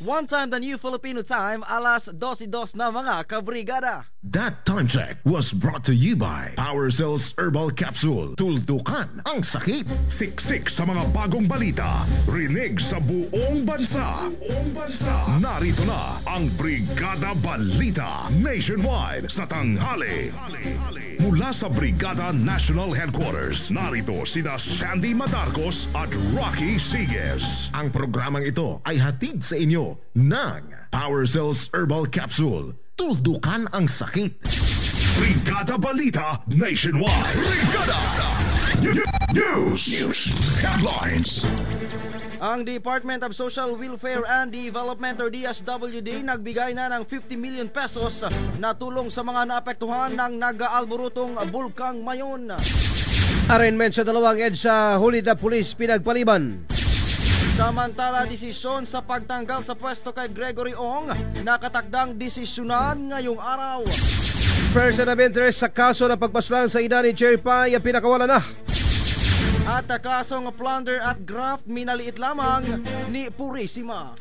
One time the new Filipino time, alas 12:02 na mga kabrigada. That time check was brought to you by Power Cells Herbal Capsule. Tuldukan ang sakit. Siksik sa mga bagong balita. Rinig sa buong bansa. Narito na ang Brigada Balita Nationwide sa tanghali. Mula sa Brigada National Headquarters, narito sina Sandy Madarcos at Rocky Sigues. Ang programang ito ay hatid sa inyo ng Power Cells Herbal Capsule. Tuldukan ang sakit. Brigada Balita Nationwide. Brigada News Headlines. Ang Department of Social Welfare and Development or DSWD nagbigay na ng 50 million pesos na tulong sa mga naapektuhan ng nag-aalborotong Bulkang Mayon. Arraignment sa dalawang EDSA Hulida Police pinagpaliban. Samantala, desisyon sa pagtanggal sa pwesto kay Gregory Ong nakatakdang desisyonan ngayong araw. Person of interest sa kaso ng pagpaslang sa ina ni Cherry Pie pinakawala na. At kasong plunder at graft minaliit lamang ni Purisima.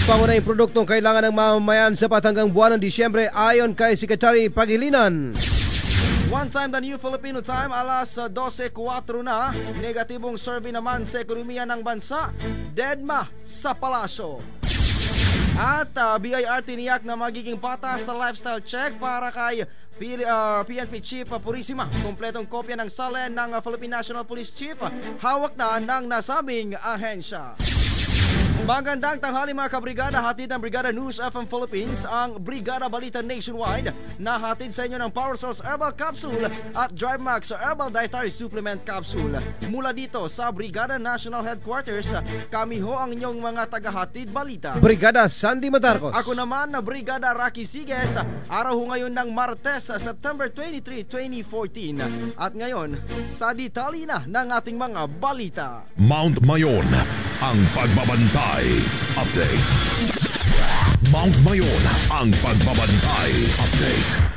Pangunahing produktong kailangan ng mamamayan sapat hanggang buwan ng Disyembre ayon kay Secretary Pagilinan. One time the new Filipino time, alas 12:04 na. Negatibong survey naman sa ekonomiya ng bansa. Deadma sa palasyo. At BIR tiniyak na magiging patas sa lifestyle check para kay PNP Chief Purisima. Kompletong kopya ng salen ng Philippine National Police Chief hawak na ng nasabing ahensya. Magandang tanghali mga kabrigada, hatid ng Brigada News FM Philippines ang Brigada Balita Nationwide na hatid sa inyo ng Power Cells Herbal Capsule at Drive Max Herbal Dietary Supplement Capsule. Mula dito sa Brigada National Headquarters, kami ho ang inyong mga tagahatid balita. Brigada Sandy Madarcos. Ako naman na Brigada Rocky Sigues. Araw ho ngayon ng Martes, September 23, 2014. At ngayon, sa detalye na ng ating mga balita. Mount Mayon, ang pagbabantay. Update. Mount Mayon, ang pagbabantay. Update.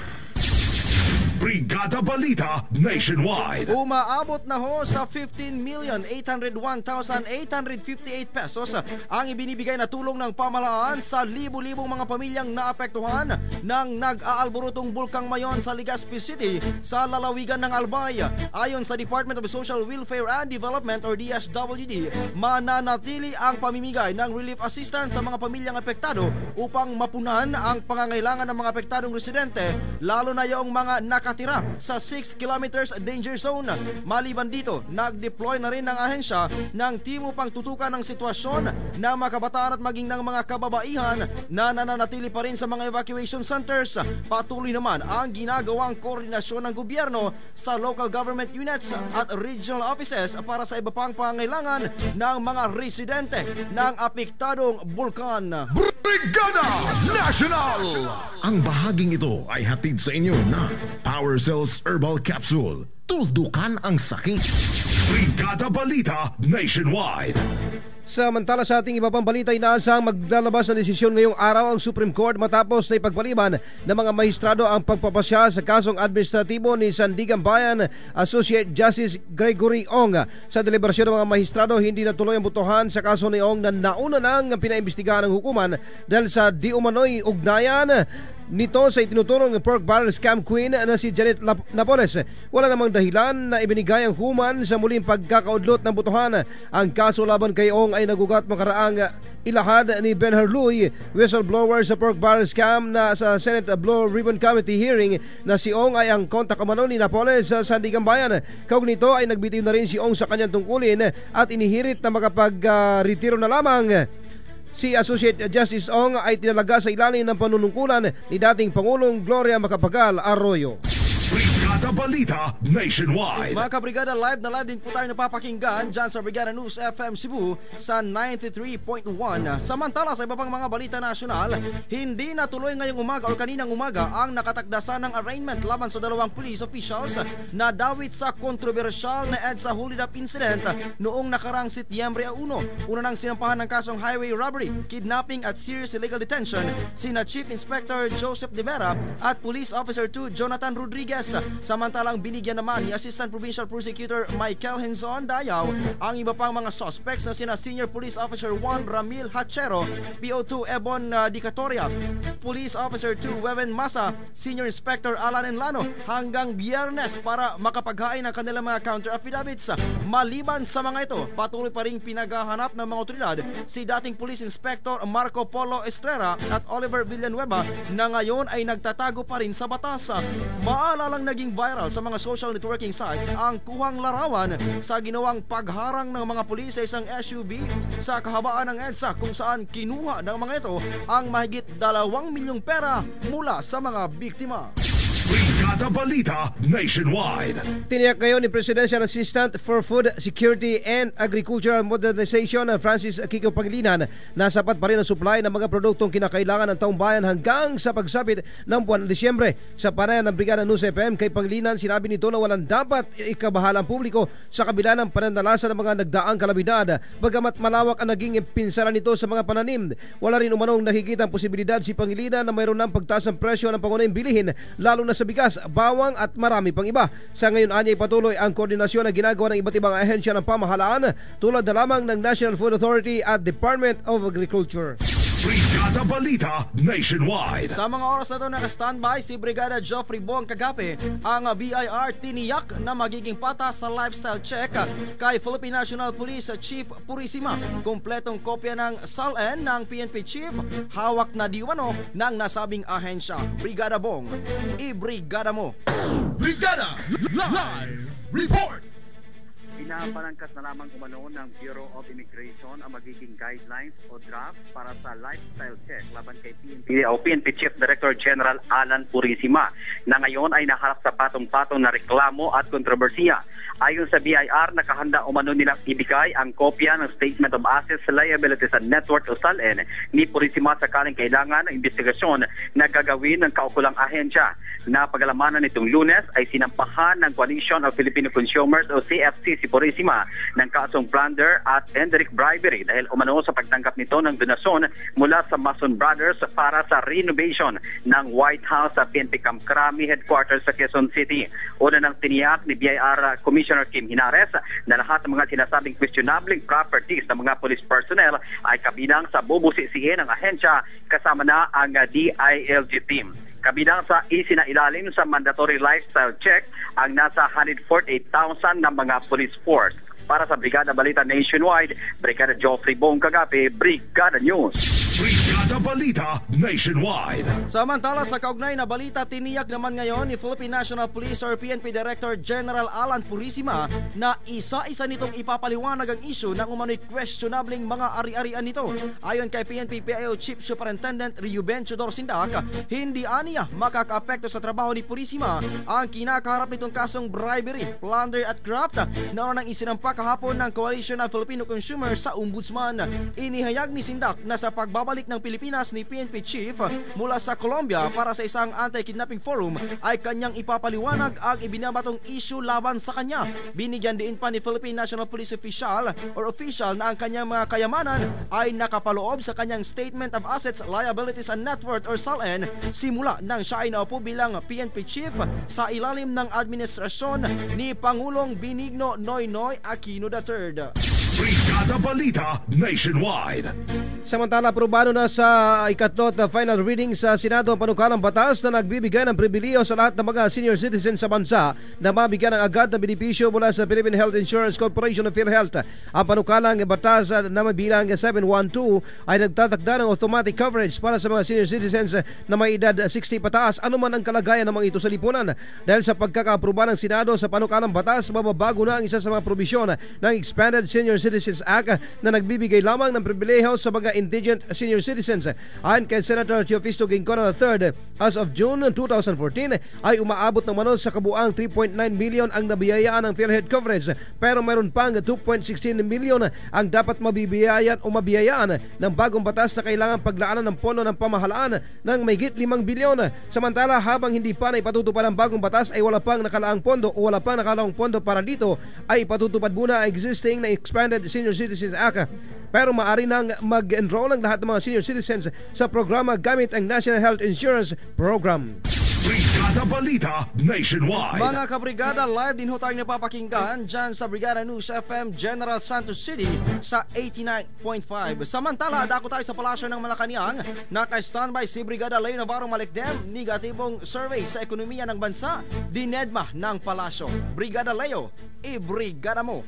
Brigada Balita Nationwide. Umaabot na ho sa 15,801,858 pesos ang ibinibigay na tulong ng pamahalaan sa libu-libong mga pamilyang naapektuhan ng nag-aalborotong Bulkang Mayon sa Legazpi City sa lalawigan ng Albay. Ayon sa Department of Social Welfare and Development or DSWD, mananatili ang pamimigay ng relief assistance sa mga pamilyang apektado upang mapunan ang pangangailangan ng mga apektadong residente, lalo na yung mga nakatira sa 6 kilometers danger zone. Maliban dito, nag-deploy na rin ng ahensya ng team upang tutukan ng sitwasyon ng mga kabataan at maging ng mga kababaihan na nananatili pa rin sa mga evacuation centers. Patuloy naman ang ginagawang koordinasyon ng gobyerno sa local government units at regional offices para sa iba pang pangangailangan ng mga residente ng apektadong bulkan. Brigada National. Ang bahaging ito ay hatid sa inyo na Power Cells Herbal Capsule. Tuldukan ang sakit. Brigada Balita Nationwide. Samantala sa ating iba pang balita, inaasahang maglalabas ng desisyon ngayong araw ang Supreme Court matapos na ipagpaliban ng mga mahistrado ang pagpapasya sa kasong administratibo ni Sandigan Bayan Associate Justice Gregory Ong. Sa deliberasyon ng mga mahistrado, hindi natuloy ang butuhan sa kaso ni Ong na nauna nang pinaimbestigahan ng hukuman dahil sa di umano'y ugnayan nito sa itinuturong pork barrel scam queen na si Janet Napoles. Wala namang dahilan na ibinigay ang human sa muling pagkakaudlot ng butuhan. Ang kaso laban kay Ong ay nagugat makaraang ilahad ni Ben Harluy, whistleblower sa pork barrel scam, na sa Senate Blue Ribbon Committee hearing na si Ong ay ang kontakamano ni Napoles sa Sandigan Bayan. Kaugnito nito ay nagbitiw na rin si Ong sa kanyang tungkulin at inihirit na makapag-retiro na lamang. Si Associate Justice Ong ay tinalaga sa ilalim ng panunungkulan ni dating Pangulong Gloria Macapagal Arroyo. Brigada Balita Nationwide. Mga kabrigada, live na live din po tayo napapakinggan dyan sa Brigada News FM Cebu sa 93.1. Samantala sa iba pang mga balita nasyonal, hindi natuloy ngayong umaga o kaninang umaga ang nakatakdasan ng arraignment laban sa dalawang police officials na dawit sa kontrobersyal na EDSA hold-up incident noong nakarang Setyembre 1. Una nang sinampahan ng kasong highway robbery, kidnapping at serious illegal detention sina Chief Inspector Joseph De Vera at Police Officer 2 Jonathan Rodriguez. Samantalang binigyan naman ni Assistant Provincial Prosecutor Michael Henzon Dayaw ang iba pang mga suspects na sina Senior Police Officer 1 Ramil Hachero, PO2 Ebon Dicatoria, Police Officer 2 Weven Masa, Senior Inspector Alan Enlano hanggang Biyernes para makapaghain ng kanilang mga counter affidavits. Maliban sa mga ito, patuloy pa ring pinaghahanap ng mga otoridad si dating Police Inspector Marco Polo Estrera at Oliver Villanueva na ngayon ay nagtatago pa rin sa batas. Maalalang naging viral sa mga social networking sites ang kuhang larawan sa ginawang pagharang ng mga pulis sa isang SUV sa kahabaan ng EDSA kung saan kinuha ng mga ito ang mahigit 2 milyong pera mula sa mga biktima. Brigada Balita Nationwide. Tiniyak ngayon ni Presidential Assistant for Food Security and Agricultural Modernization Francis Kiko Pangilinan na sapat pa rin ang supply ng mga produktong kinakailangan ng taong bayan hanggang sa pagsapit ng buwan ng Disyembre. Sa panayam ng Brigada News FM kay Pangilinan, sinabi nito na walang dapat ikabahalang publiko sa kabila ng pananalasa ng mga nagdaang kalamidad. Bagamat malawak ang naging pinsala nito sa mga pananim, wala rin umanong nakikita ang posibilidad si Pangilinan na mayroon ng pagtaas ng presyo ng pangunahing bilihin, lalo na sa bigas, bawang at marami pang iba. Sa ngayon anyay patuloy ang koordinasyon na ginagawa ng iba't ibang ahensya ng pamahalaan tulad na lamang ng National Food Authority at Department of Agriculture. Brigada Balita Nationwide. Sa mga oras na ito naka-standby si Brigada Geoffrey Bong Kagape. Ang BIR tiniyak na magiging patas sa lifestyle check kay Philippine National Police Chief Purisima. Kompletong kopya ng SALN ng PNP Chief, hawak na diwano ng nasabing ahensya. Brigada Bong, i-brigada mo. Brigada Live Report. Pinapalangkas na lamang umano ng Bureau of Immigration ang magiging guidelines o draft para sa lifestyle check laban kay PNP Chief Director General Alan Purisima na ngayon ay naharap sa patong-patong na reklamo at kontrobersiya. Ayon sa BIR, nakahanda umano nilang ibigay ang kopya ng Statement of Assets, Liabilities and Net Worth o SALN ni Purisima sakaling kailangan ng investigasyon na gagawin ng kaukulang ahensya. Napagalamanan nitong Lunes ay sinampahan ng Coalition of Filipino Consumers o CFC si Purisima ng kasong plunder at indirect bribery dahil umano sa pagtanggap nito ng donasyon mula sa Mason Brothers para sa renovation ng White House sa PNP Camp Crame headquarters sa Quezon City. Una nang tiniyak ni BIR Commissioner Kim Hinares na lahat ng mga sinasabing questionable properties ng mga police personnel ay kabilang sa bubusisiin ng ahensya kasama na ang DILG team. Kabilang sa isinailalim sa mandatory lifestyle check ang nasa 148,000 ng mga police force. Para sa Brigada Balita Nationwide, Brigada Geoffrey Bong Kagape, Brigada News. Brigada Balita Nationwide. Samantala sa kaugnay na balita, tiniyak naman ngayon ni Philippine National Police or PNP Director General Alan Purisima na isa-isa nitong ipapaliwanag ang issue ng umano'y questionabling mga ari-arian nito. Ayon kay PNP PIO Chief Superintendent Reuben Chodor Sindak, hindi aniya makakaapekto sa trabaho ni Purisima ang kinakaharap nitong kasong bribery, plunder at graft na unang isinampa kahapon ng Coalition of Filipino Consumers sa Ombudsman. Inihayag ni Sindak na sa pagbabalik ng Pilipinas ni PNP Chief mula sa Colombia para sa isang anti-kidnapping forum ay kanyang ipapaliwanag ang ibinabatong issue laban sa kanya. Binigyan din pa ni Philippine National Police official na ang kanyang mga kayamanan ay nakapaloob sa kanyang Statement of Assets, Liabilities and Net Worth or SALN simula nang siya ay naupo bilang PNP Chief sa ilalim ng administrasyon ni Pangulong Benigno Noynoy Aquino III. Brigada Balita Nationwide. Samantala, aprobado na sa ikatlot na final reading sa Senado ang panukalang batas na nagbibigay ng pribiliyo sa lahat ng mga senior citizens sa bansa na mabigyan ng agad na benepisyo mula sa Philippine Health Insurance Corporation of PhilHealth. Ang panukalang batas na mabilang 712 ay nagtatakda ng automatic coverage para sa mga senior citizens na may edad 60 pataas anuman ang kalagayan ng mga ito sa lipunan. Dahil sa pagkakaaproba ng Senado sa panukalang batas, mababago na ang isa sa mga probisyon ng Expanded Senior Citizens Act na nagbibigay lamang ng pribilehiyo sa mga indigent senior citizens. Ayon kay Senator Teofisto Gincona III, as of June 2014 ay umaabot ng manos sa kabuang 3.9 million ang nabiyayaan ng PhilHealth coverage, pero mayroon pang 2.16 million ang dapat mabibiyayaan o mabiyayaan ng bagong batas na kailangan paglaanan ng pondo ng pamahalaan ng mahigit 5 bilyon. Samantala, habang hindi pa na ipatutupad ang bagong batas ay wala pang nakalaang pondo o wala pang nakalaang pondo para dito ay ipatutupad muna existing na Expanded Senior Citizens Act. Pero maaari nang mag-enroll ang lahat ng mga senior citizens sa programa gamit ang National Health Insurance Program. Brigada Balita Nationwide. Mga kabrigada, live din ho tayong napapakinggan dyan sa Brigada News FM General Santos City sa 89.5. Samantala, dako tayo sa palasyo ng Malacanang. Naka-standby si Brigada Leo Navarro Malikdem. Negatibong survey sa ekonomiya ng bansa. Dinedma ng palasyo. Brigada Leo, i-brigada mo.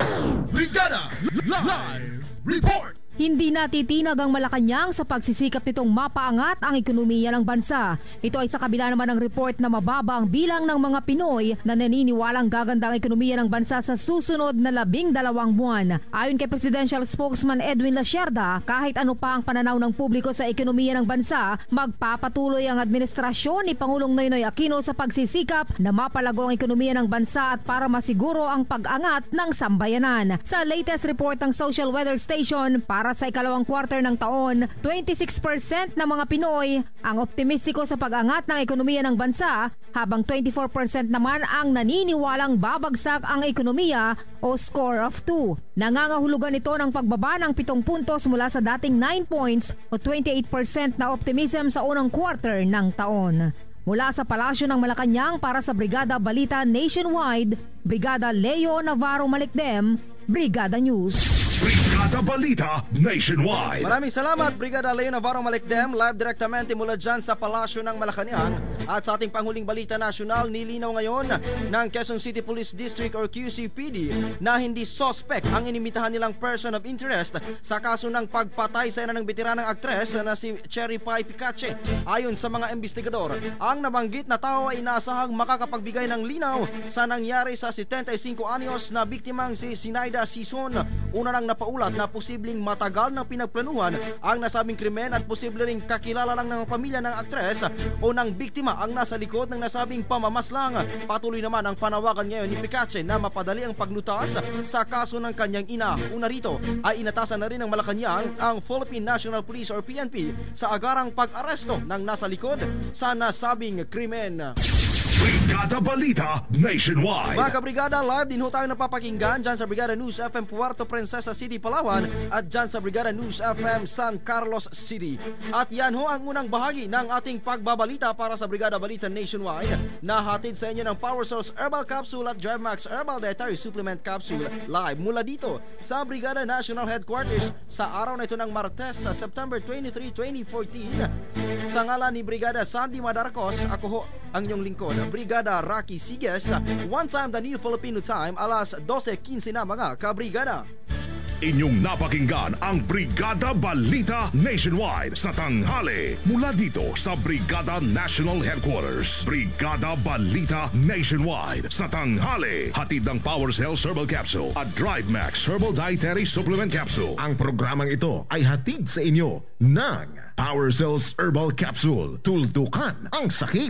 Brigada Live Report. Hindi natitinag ang Malacanang sa pagsisikap nitong mapaangat ang ekonomiya ng bansa. Ito ay sa kabila naman ng report na mababa ang bilang ng mga Pinoy na naniniwalang gaganda ang ekonomiya ng bansa sa susunod na 12 buwan. Ayon kay Presidential Spokesman Edwin Lasierda, kahit ano pa ang pananaw ng publiko sa ekonomiya ng bansa, magpapatuloy ang administrasyon ni Pangulong Noynoy Aquino sa pagsisikap na mapalago ang ekonomiya ng bansa at para masiguro ang pag-angat ng sambayanan. Sa latest report ng Social Weather Station, para sa ikalawang quarter ng taon, 26% ng mga Pinoy ang optimistiko sa pag-angat ng ekonomiya ng bansa, habang 24% naman ang naniniwalang babagsak ang ekonomiya o score of 2. Nangangahulugan ito ng pagbaba ng 7 puntos mula sa dating 9 points o 28% na optimism sa unang quarter ng taon. Mula sa Palasyo ng Malacanang para sa Brigada Balita Nationwide, Brigada Leo Navarro Malikdem, Brigada News. Brigada Balita Nationwide. Maraming salamat, Brigada Leo Navarro Malikdem, live direktamente mula dyan sa Palasyo ng Malacanang. At sa ating panghuling balita nasyonal, nilinaw ngayon ng Quezon City Police District or QCPD na hindi suspect ang inimitahan nilang person of interest sa kaso ng pagpatay sa ina ng veteranang aktres na si Cherry Pie Picache. Ayon sa mga investigador, ang nabanggit na tao ay inaasahang makakapagbigay ng linaw sa nangyari sa 75 anyos na biktimang si Sinaida Sison. Una nang napaulat na posibleng matagal na pinagplanuhan ang nasabing krimen at posible ring kakilala lang ng pamilya ng aktres o ng biktima ang nasa likod ng nasabing pamamaslang. Patuloy naman ang panawagan ngayon ni Picache na mapadali ang paglutas sa kaso ng kanyang ina. Una rito ay inatasan na rin ng Malacanang ang Philippine National Police or PNP sa agarang pag-aresto ng nasa likod sa nasabing krimen. Brigada Balita Nationwide. Mga kabrigada, live din ho tayo napapakinggan dyan sa Brigada News FM Puerto Princesa City, Palawan at dyan sa Brigada News FM San Carlos City. At yan ho ang unang bahagi ng ating pagbabalita para sa Brigada Balita Nationwide na hatid sa inyo ng Power Source Herbal Capsule at DriveMax Herbal Dietary Supplement Capsule live mula dito sa Brigada National Headquarters sa araw na ito ng Martes sa September 23, 2014. Sa ngalan ni Brigada Sandy Madarcos, ako ho ang inyong lingkod, Brigada Rocky Sigues. One time the new Filipino time, alas 12:15 na mga kabrigada. Inyong napakinggan ang Brigada Balita Nationwide sa tanghali mula dito sa Brigada National Headquarters. Brigada Balita Nationwide sa tanghali. Hatid ng Power Cells Herbal Capsule at DriveMax Herbal Dietary Supplement Capsule. Ang programang ito ay hatid sa inyo ng Power Cells Herbal Capsule. Tuldukan ang sakit.